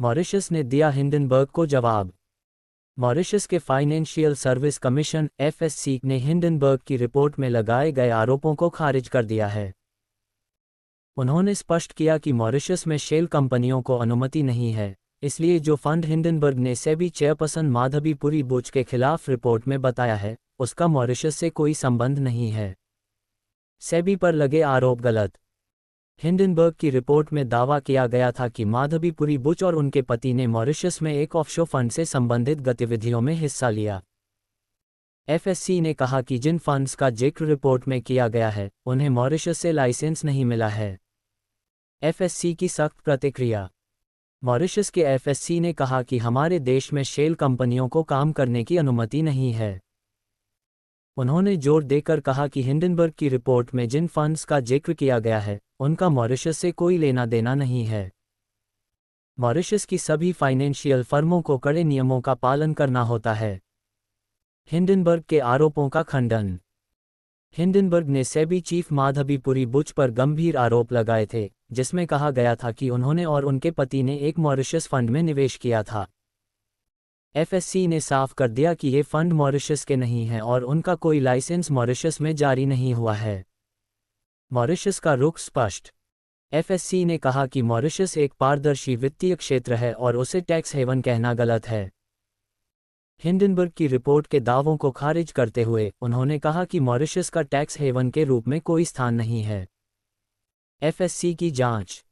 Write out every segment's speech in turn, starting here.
Mauritius ने दिया Hindenburg को जवाब। मॉरिशस के फाइनेंशियल सर्विस कमीशन (FSC) ने हिंडनबर्ग की रिपोर्ट में लगाए गए आरोपों को खारिज कर दिया है। उन्होंने स्पष्ट किया कि मॉरिशस में शेल कंपनियों को अनुमति नहीं है, इसलिए जो फंड हिंडनबर्ग ने सेबी चेयरपर्सन माधवीपुरी बुच के खिलाफ रिपोर्ट में बताया है, उसका मॉरिशस से कोई संबंध नहीं है। सेबी पर लगे आरोप गलत। हिंडनबर्ग की रिपोर्ट में दावा किया गया था कि माधवीपुरी बुच और उनके पति ने मॉरिशस में एक ऑफशोर फंड से संबंधित गतिविधियों में हिस्सा लिया। FSC ने कहा कि जिन फंड्स का जिक्र रिपोर्ट में किया गया है, उन्हें मॉरिशस से लाइसेंस नहीं मिला है। FSC की सख्त प्रतिक्रिया। मॉरिशस के FSC ने कहा कि हमारे देश में शेल कंपनियों को काम करने की अनुमति नहीं है। उन्होंने जोर देकर कहा कि हिंडनबर्ग की रिपोर्ट में जिन फंड्स का जिक्र किया गया है, उनका मॉरिशस से कोई लेना देना नहीं है। मॉरिशस की सभी फाइनेंशियल फर्मों को कड़े नियमों का पालन करना होता है। हिंडनबर्ग के आरोपों का खंडन। हिंडनबर्ग ने सेबी चीफ माधवीपुरी बुच पर गंभीर आरोप लगाए थे, जिसमें कहा गया था कि उन्होंने और उनके पति ने एक मॉरिशस फंड में निवेश किया था। FSC ने साफ कर दिया कि ये फंड मॉरिशस के नहीं हैं और उनका कोई लाइसेंस मॉरिशस में जारी नहीं हुआ है। मॉरिशस का रुख स्पष्ट। FSC ने कहा कि मॉरिशस एक पारदर्शी वित्तीय क्षेत्र है और उसे टैक्स हेवन कहना गलत है। हिंडनबर्ग की रिपोर्ट के दावों को खारिज करते हुए उन्होंने कहा कि मॉरिशस का टैक्स हेवन के रूप में कोई स्थान नहीं है। FSC की जांच।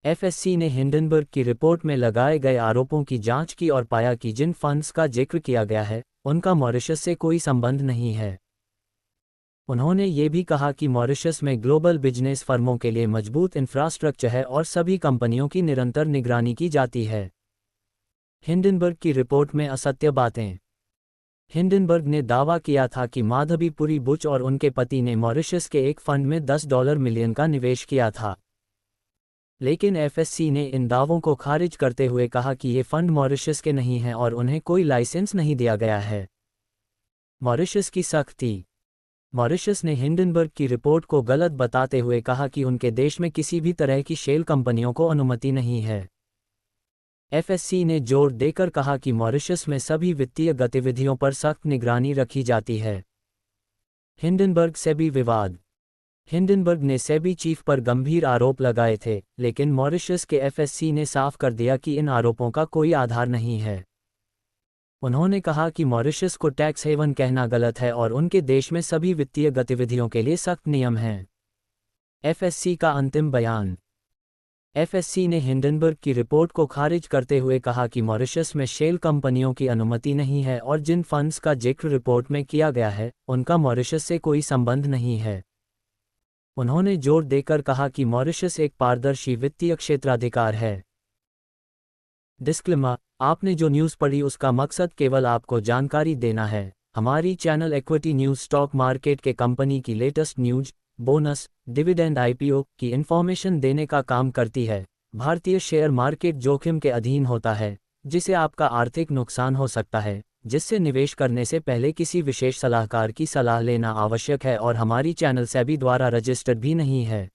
FSC ने हिंडनबर्ग की रिपोर्ट में लगाए गए आरोपों की जांच की और पाया कि जिन फंड्स का जिक्र किया गया है, उनका मॉरिशस से कोई संबंध नहीं है। उन्होंने ये भी कहा कि मॉरिशस में ग्लोबल बिजनेस फर्मों के लिए मजबूत इंफ्रास्ट्रक्चर है और सभी कंपनियों की निरंतर निगरानी की जाती है। हिंडनबर्ग की रिपोर्ट में असत्य बातें। हिंडनबर्ग ने दावा किया था कि माधवीपुरी बुच और उनके पति ने मॉरिशस के एक फंड में $10 मिलियन का निवेश किया था। लेकिन FSC ने इन दावों को खारिज करते हुए कहा कि ये फंड मॉरिशस के नहीं हैं और उन्हें कोई लाइसेंस नहीं दिया गया है। मॉरिशस की सख्ती। मॉरिशस ने हिंडनबर्ग की रिपोर्ट को गलत बताते हुए कहा कि उनके देश में किसी भी तरह की शेल कंपनियों को अनुमति नहीं है। FSC ने जोर देकर कहा कि मॉरिशस में सभी वित्तीय गतिविधियों पर सख्त निगरानी रखी जाती है। हिंडनबर्ग सेबी विवाद। हिंडनबर्ग ने सेबी चीफ पर गंभीर आरोप लगाए थे, लेकिन मॉरिशस के FSC ने साफ कर दिया कि इन आरोपों का कोई आधार नहीं है। उन्होंने कहा कि मॉरिशस को टैक्स हेवन कहना गलत है और उनके देश में सभी वित्तीय गतिविधियों के लिए सख्त नियम हैं। FSC का अंतिम बयान। FSC ने हिंडनबर्ग की रिपोर्ट को खारिज करते हुए कहा कि मॉरिशस में शेल कंपनियों की अनुमति नहीं है और जिन फंड्स का जिक्र रिपोर्ट में किया गया है, उनका मॉरिशस से कोई संबंध नहीं है। उन्होंने जोर देकर कहा कि मॉरिशस एक पारदर्शी वित्तीय क्षेत्राधिकार है। डिस्क्लेमर: आपने जो न्यूज़ पढ़ी उसका मकसद केवल आपको जानकारी देना है। हमारी channel equity news stock market के कंपनी की latest news, bonus, dividend, IPO की इन्फॉर्मेशन देने का काम करती है। भारतीय शेयर मार्केट जोखिम के अधीन होता है, जिसे आपका आर्थिक नुकसान हो सकता है, जिससे निवेश करने से पहले किसी विशेष सलाहकार की सलाह लेना आवश्यक है और हमारी चैनल सेबी द्वारा रजिस्टर्ड भी नहीं है।